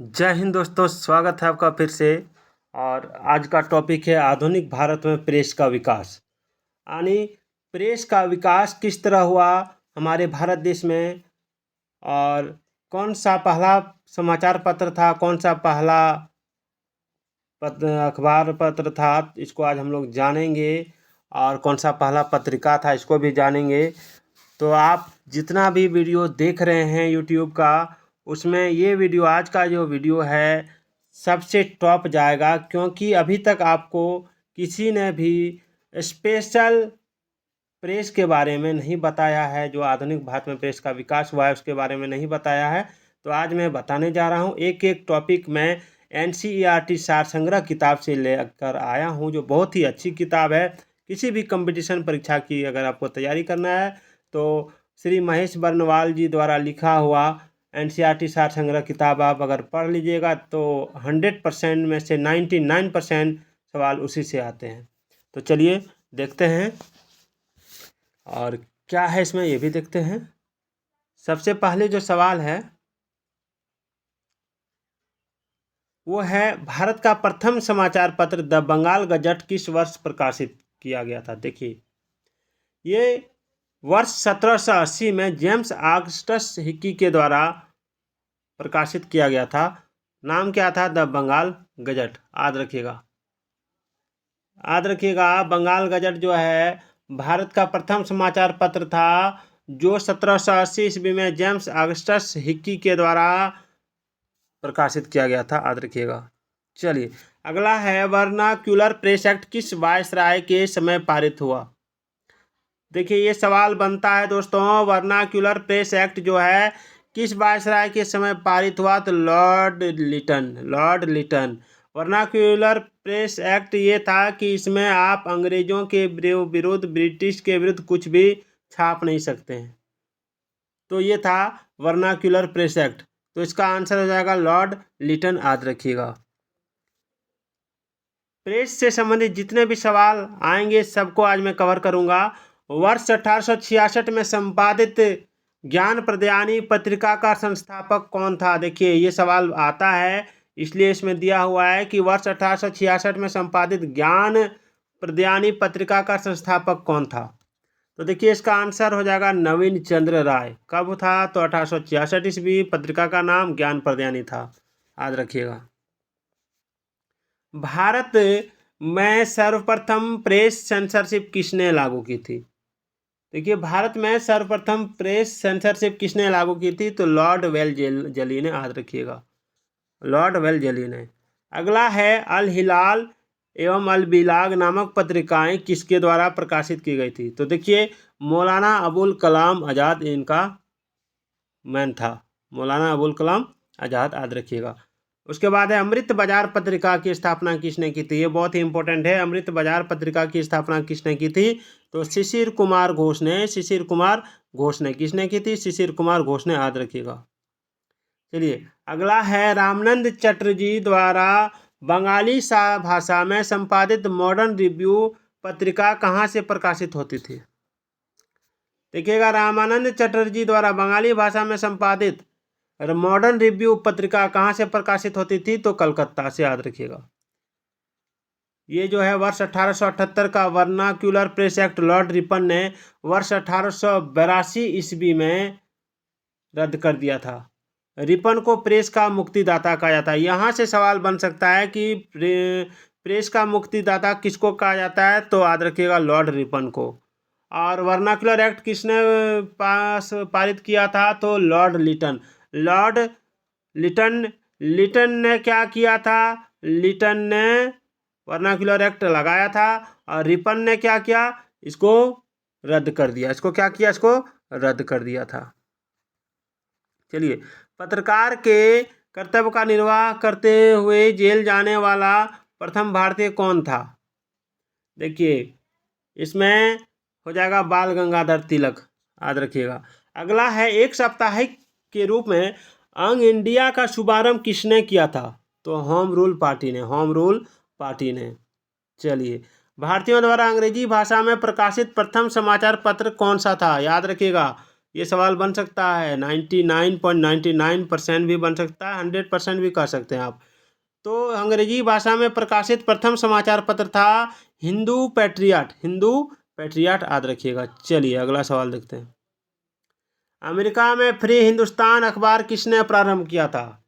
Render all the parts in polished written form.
जय हिंद दोस्तों, स्वागत है आपका फिर से। और आज का टॉपिक है आधुनिक भारत में प्रेस का विकास। यानी प्रेस का विकास किस तरह हुआ हमारे भारत देश में, और कौन सा पहला समाचार पत्र था, कौन सा पहला अखबार पत्र था, इसको आज हम लोग जानेंगे। और कौन सा पहला पत्रिका था, इसको भी जानेंगे। तो आप जितना भी वीडियो देख रहे हैं यूट्यूब का, उसमें ये वीडियो, आज का जो वीडियो है, सबसे टॉप जाएगा, क्योंकि अभी तक आपको किसी ने भी स्पेशल प्रेस के बारे में नहीं बताया है। जो आधुनिक भारत में प्रेस का विकास हुआ है उसके बारे में नहीं बताया है। तो आज मैं बताने जा रहा हूँ। एक एक टॉपिक मैं NCERT सार संग्रह किताब से लेकर आया हूँ, जो बहुत ही अच्छी किताब है। किसी भी कंपटीशन परीक्षा की अगर आपको तैयारी करना है तो श्री महेश बर्नवाल जी द्वारा लिखा हुआ NCERT सार संग्रह किताब आप अगर पढ़ लीजिएगा तो 100% में से 99% सवाल उसी से आते हैं। तो चलिए देखते हैं, और क्या है इसमें ये भी देखते हैं। सबसे पहले जो सवाल है वो है, भारत का प्रथम समाचार पत्र द बंगाल गजट किस वर्ष प्रकाशित किया गया था। देखिए, ये वर्ष 1780 में जेम्स ऑगस्टस हिकी के द्वारा प्रकाशित किया गया था। नाम क्या था? The Bengal Gazette. याद रखिएगा, बंगाल गजट जो है भारत का प्रथम समाचार पत्र था, जो 1780 ईस्वी में जेम्स ऑगस्टस हिकी के द्वारा प्रकाशित किया गया था। याद रखिएगा। चलिए अगला है, वर्नाक्यूलर प्रेस एक्ट किस वायसराय के समय पारित हुआ। देखिए, ये सवाल बनता है दोस्तों, वर्नाक्यूलर प्रेस एक्ट जो है किस वायसराय के समय पारित हुआ, तो Lord Lytton. Vernacular Press Act ये था कि इसमें आप अंग्रेजों के विरुद्ध, ब्रिटिश के विरुद्ध कुछ भी छाप नहीं सकते हैं। तो ये था वर्नाक्यूलर प्रेस एक्ट। तो इसका आंसर हो जाएगा लॉर्ड लिटन। याद रखिएगा। प्रेस से संबंधित जितने भी सवाल आएंगे सबको आज मैं कवर करूंगा। वर्ष 1866 में संपादित ज्ञान प्रदयानी पत्रिका का संस्थापक कौन था। देखिए, ये सवाल आता है, इसलिए इसमें दिया हुआ है कि वर्ष 1866 में संपादित ज्ञान प्रदयानी पत्रिका का संस्थापक कौन था। तो देखिए, इसका आंसर हो जाएगा नवीन चंद्र राय। कब था? तो 1866 ईस्वी। पत्रिका का नाम ज्ञान प्रदयानी था। याद रखिएगा। भारत में सर्वप्रथम प्रेस सेंसरशिप किसने लागू की थी। देखिए, भारत में सर्वप्रथम प्रेस सेंसरशिप किसने लागू की थी, तो लॉर्ड वेलजली ने। याद रखिएगा, लॉर्ड वेलजली ने। अगला है, अल हिलाल एवं अल बिलाग नामक पत्रिकाएं किसके द्वारा प्रकाशित की गई थी। तो देखिए, मौलाना अबुल कलाम आज़ाद इनका मैन था। मौलाना अबुल कलाम आज़ाद। याद रखिएगा। उसके बाद है, अमृत बाजार पत्रिका की स्थापना किसने की थी। ये बहुत ही इंपॉर्टेंट है। अमृत बाजार पत्रिका की स्थापना किसने की थी, तो शिशिर कुमार घोष ने। किसने की थी? शिशिर कुमार घोष ने। याद रखिएगा। चलिए अगला है, रामानंद चटर्जी द्वारा बंगाली भाषा में संपादित मॉडर्न रिव्यू पत्रिका कहाँ से प्रकाशित होती थी। देखिएगा, रामानंद चटर्जी द्वारा बंगाली भाषा में संपादित मॉडर्न रिव्यू पत्रिका कहाँ से प्रकाशित होती थी, तो कलकत्ता से। याद रखिएगा। ये जो है वर्ष 1878 का vernacular Press act Lord Ripon ने वर्ष 1882 ईस्वी में रद्द कर दिया था। रिपन को प्रेस का मुक्तिदाता कहा जाता है। यहाँ से सवाल बन सकता है कि प्रेस का मुक्तिदाता किसको कहा जाता है, तो याद रखिएगा लॉर्ड रिपन को। और वर्नाक्यूलर एक्ट किसने पारित किया था, तो लॉर्ड लिटन ने क्या किया था। लिटन ने वर्नाक्यूलर एक्ट लगाया था, और रिपन ने क्या किया, इसको रद्द कर दिया। इसको क्या किया? इसको रद्द कर दिया था। चलिए, पत्रकार के कर्तव्य का निर्वाह करते हुए जेल जाने वाला प्रथम भारतीय कौन था। देखिए, इसमें हो जाएगा बाल गंगाधर तिलक। याद रखिएगा। अगला है, एक साप्ताहिक के रूप में यंग इंडिया का शुभारंभ किसने किया था, तो होम रूल पार्टी ने। चलिए, भारतीयों द्वारा अंग्रेजी भाषा में प्रकाशित प्रथम समाचार पत्र कौन सा था। याद रखिएगा, ये सवाल बन सकता है, 99.99% भी बन सकता है, 100% भी कह सकते हैं आप। तो अंग्रेजी भाषा में प्रकाशित प्रथम समाचार पत्र था हिंदू पैट्रियट, हिंदू पैट्रियट याद रखिएगा। चलिए अगला सवाल देखते हैं। अमेरिका में फ्री हिंदुस्तान अखबार किसने प्रारंभ किया था?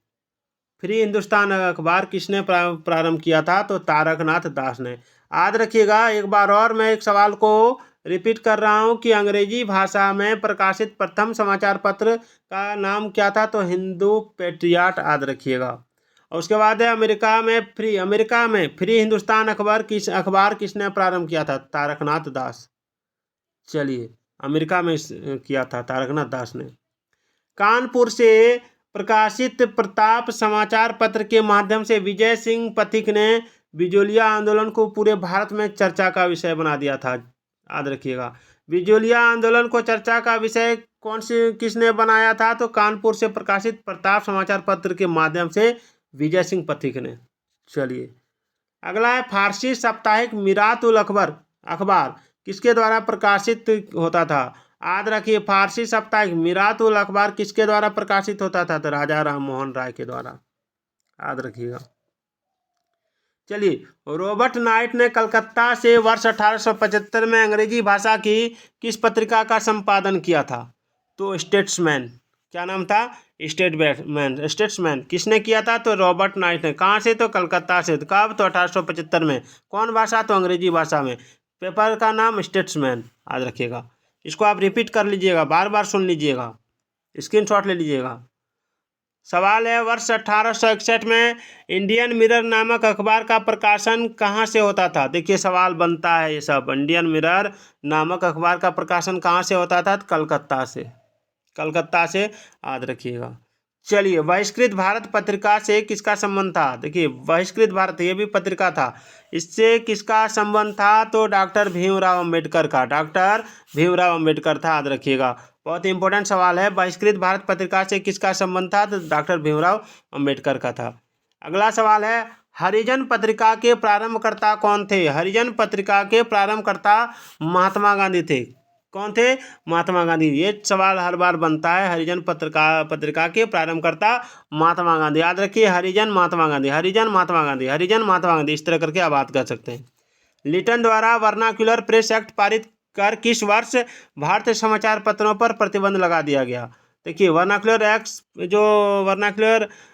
फ्री हिंदुस्तान अखबार किसने प्रारंभ किया था? तो तारकनाथ दास ने। याद रखिएगा, एक बार और मैं एक सवाल को रिपीट कर रहा हूँ कि अंग्रेजी भाषा में प्रकाशित प्रथम समाचार पत्र का नाम क्या था? तो हिंदू पैट्रियट याद रखिएगा। और उसके बाद है अमेरिका में फ्री हिंदुस्तान अखबार किसने प्रारंभ किया था? तारकनाथ दास। चलिए, अमेरिका में किया था तारकनाथ दास ने। कानपुर से प्रकाशित प्रताप समाचार पत्र के माध्यम से विजय सिंह पथिक ने बिजोलिया आंदोलन को पूरे भारत में चर्चा का विषय बना दिया था। याद रखिएगा, बिजोलिया आंदोलन को चर्चा का विषय किसने बनाया था? तो कानपुर से प्रकाशित प्रताप समाचार पत्र के माध्यम से विजय सिंह पथिक ने। चलिए अगला है, फारसी साप्ताहिक मीरात उल अखबार किसके द्वारा प्रकाशित होता था? याद रखिए, फारसी साप्ताहिक मीरात उल अखबार किसके द्वारा प्रकाशित होता था? तो राजा राम मोहन राय के द्वारा। याद रखिएगा। चलिए, रॉबर्ट नाइट ने कलकत्ता से वर्ष 1875 में अंग्रेजी भाषा की किस पत्रिका का संपादन किया था? तो स्टेट्समैन। क्या नाम था? स्टेट्समैन किसने किया था? तो रॉबर्ट नाइट ने। कहाँ से? तो कलकत्ता से। कब? तो 1875 में। कौन भाषा? तो अंग्रेजी भाषा में। पेपर का नाम स्टेट्समैन। याद रखिएगा, इसको आप रिपीट कर लीजिएगा, बार बार सुन लीजिएगा, स्क्रीनशॉट ले लीजिएगा। सवाल है, वर्ष 1861 में इंडियन मिरर नामक अखबार का प्रकाशन कहाँ से होता था? देखिए सवाल बनता है ये सब। इंडियन मिरर नामक अखबार का प्रकाशन कहाँ से होता था? कलकत्ता से। कलकत्ता से, याद रखिएगा। चलिए, बहिष्कृत भारत पत्रिका से किसका संबंध था? देखिए, बहिष्कृत भारत ये भी पत्रिका था, इससे किसका संबंध था? तो डॉक्टर भीमराव अंबेडकर का। डॉक्टर भीमराव अंबेडकर था, याद रखिएगा। बहुत इंपॉर्टेंट सवाल है, बहिष्कृत भारत पत्रिका से किसका संबंध था? तो डॉक्टर भीमराव अंबेडकर का था। अगला सवाल है, हरिजन पत्रिका के प्रारंभकर्ता कौन थे? हरिजन पत्रिका के प्रारंभकर्ता महात्मा गांधी थे। कौन थे? महात्मा गांधी। ये सवाल हर बार बनता है। हरिजन पत्रिका के प्रारंभकर्ता महात्मा गांधी। याद रखिए, हरिजन महात्मा गांधी, हरिजन महात्मा गांधी, हरिजन महात्मा गांधी, इस तरह करके आप बात कर सकते हैं। लिटन द्वारा वर्नाक्युलर प्रेस एक्ट पारित कर किस वर्ष भारतीय समाचार पत्रों पर प्रतिबंध लगा दिया गया? देखिए, वर्नाक्युलर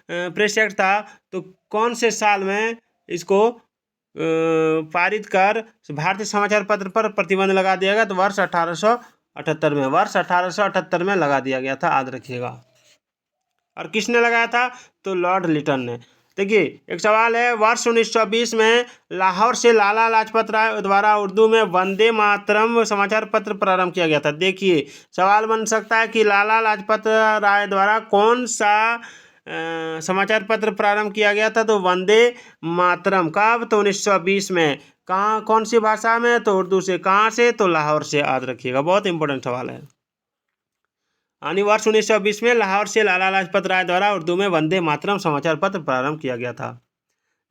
प्रेस एक्ट था, तो कौन से साल में इसको पारित कर भारतीय समाचार पत्र पर प्रतिबंध लगा दिया गया? तो वर्ष 1878 में। वर्ष 1878 में लगा दिया गया था, याद रखिएगा। और किसने लगाया था? तो लॉर्ड लिटन ने। देखिए, एक सवाल है, वर्ष 1920 में लाहौर से लाला लाजपत राय द्वारा उर्दू में वंदे मातरम समाचार पत्र प्रारंभ किया गया था। देखिए, सवाल बन सकता है कि लाला लाजपत राय द्वारा कौन सा समाचार पत्र प्रारंभ किया गया था? तो वंदे मातरम। कब? तो 1920 में। कहाँ, कौन सी भाषा में? तो उर्दू से। कहाँ से? तो लाहौर से। याद रखिएगा, बहुत इंपॉर्टेंट सवाल है। यानी वर्ष 1920 में लाहौर से लाला लाजपत राय द्वारा उर्दू में वंदे मातरम समाचार पत्र प्रारंभ किया गया था।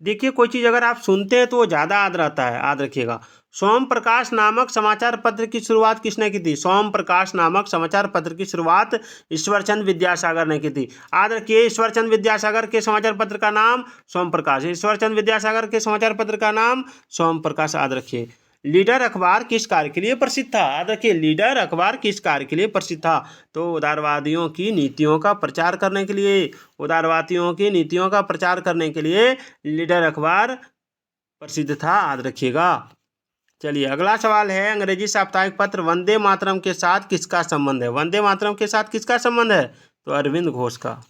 देखिए, कोई चीज़ अगर आप सुनते हैं तो वो ज़्यादा याद रहता है, याद रखिएगा। सोम प्रकाश नामक समाचार पत्र की शुरुआत किसने की थी? सोम प्रकाश नामक समाचार पत्र की शुरुआत ईश्वरचंद विद्यासागर ने की थी। याद रखिए, ईश्वरचंद विद्यासागर के समाचार पत्र का नाम सोम प्रकाश। ईश्वरचंद विद्यासागर के समाचार पत्र का नाम सोम प्रकाश। याद रखिए। लीडर अखबार किस कार्य के लिए प्रसिद्ध था? याद रखिए, लीडर अखबार किस कार्य के लिए प्रसिद्ध था? तो उदारवादियों की नीतियों का प्रचार करने के लिए। उदारवादियों की नीतियों का प्रचार करने के लिए लीडर अखबार प्रसिद्ध था, याद रखिएगा। चलिए अगला सवाल है, अंग्रेजी साप्ताहिक पत्र वंदे मातरम के साथ किसका संबंध है? वंदे मातरम के साथ किसका संबंध है? तो अरविंद घोष का।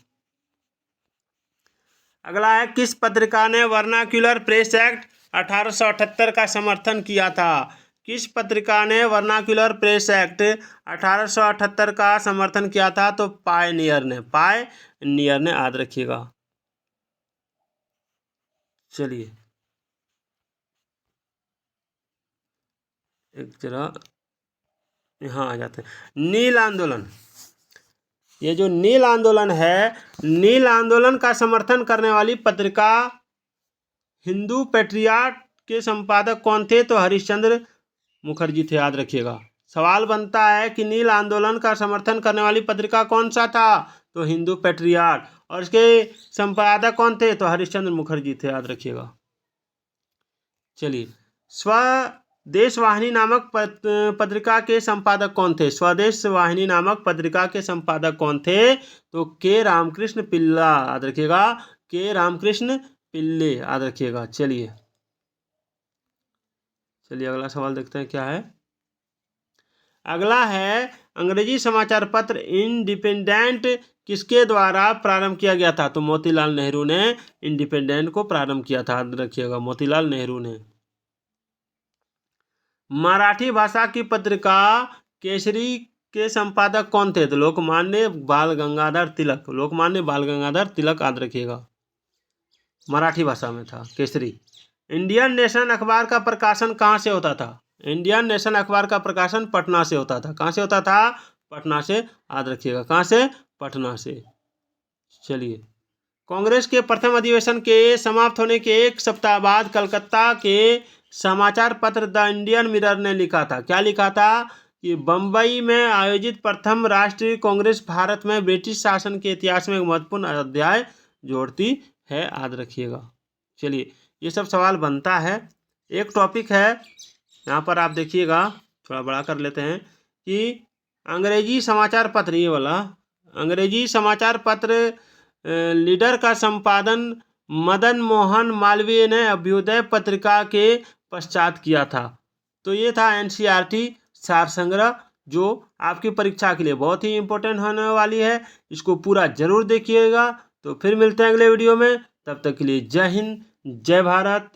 अगला है, किस पत्रिका ने वर्नाक्युलर प्रेस एक्ट 1878 का समर्थन किया था? किस पत्रिका ने वर्नाक्युलर प्रेस एक्ट 1878 का समर्थन किया था? तो पायनियर ने। पायनियर ने, याद रखिएगा। चलिए एक जरा यहाँ आ जाते हैं। नील आंदोलन, ये जो नील आंदोलन है, नील आंदोलन का समर्थन करने वाली पत्रिका हिंदू पैट्रियट के संपादक कौन थे? तो हरिश्चंद्र मुखर्जी थे, याद रखिएगा। सवाल बनता है कि नील आंदोलन का समर्थन करने वाली पत्रिका कौन सा था, तो हिंदू पैट्रियट। और इसके संपादक कौन थे, तो हरिश्चंद्र मुखर्जी थे, याद रखिएगा। चलिए, स्वदेश वाहिनी नामक पत्रिका के संपादक कौन थे, स्वदेश वाहिनी नामक पत्रिका के संपादक कौन थे, तो के रामकृष्ण पिल्ला, याद रखिएगा, के रामकृष्ण पिल्ले, याद रखिएगा। चलिए अगला सवाल देखते हैं क्या है। अगला है, अंग्रेजी समाचार पत्र इंडिपेंडेंट किसके द्वारा प्रारंभ किया गया था, तो मोतीलाल नेहरू ने इंडिपेंडेंट को प्रारंभ किया था, याद रखिएगा, मोतीलाल नेहरू ने। मराठी भाषा की पत्रिका केसरी के संपादक कौन थे, तो लोकमान्य बाल गंगाधर तिलक, लोकमान्य बाल गंगाधर तिलक, याद रखिएगा, मराठी भाषा में था केसरी। इंडियन नेशन अखबार का प्रकाशन कहाँ से होता था, इंडियन नेशन अखबार का प्रकाशन पटना से होता था, कहाँ से होता था, पटना से, याद रखिएगा, कहाँ से, पटना से। चलिए, कांग्रेस के प्रथम अधिवेशन के समाप्त होने के एक सप्ताह बाद कलकत्ता के समाचार पत्र द इंडियन मिरर ने लिखा था, क्या लिखा था, कि बम्बई में आयोजित प्रथम राष्ट्रीय कांग्रेस भारत में ब्रिटिश शासन के इतिहास में एक महत्वपूर्ण अध्याय जोड़ती है, याद रखिएगा। चलिए, ये सब सवाल बनता है। एक टॉपिक है यहाँ पर, आप देखिएगा, थोड़ा बड़ा कर लेते हैं, कि अंग्रेजी समाचार पत्र, ये वाला अंग्रेजी समाचार पत्र लीडर का संपादन मदन मोहन मालवीय ने अभ्युदय पत्रिका के पश्चात किया था। तो ये था एनसीईआरटी सार संग्रह, जो आपकी परीक्षा के लिए बहुत ही इम्पोर्टेंट होने वाली है। इसको पूरा जरूर देखिएगा। तो फिर मिलते हैं अगले वीडियो में, तब तक के लिए जय हिंद, जय भारत।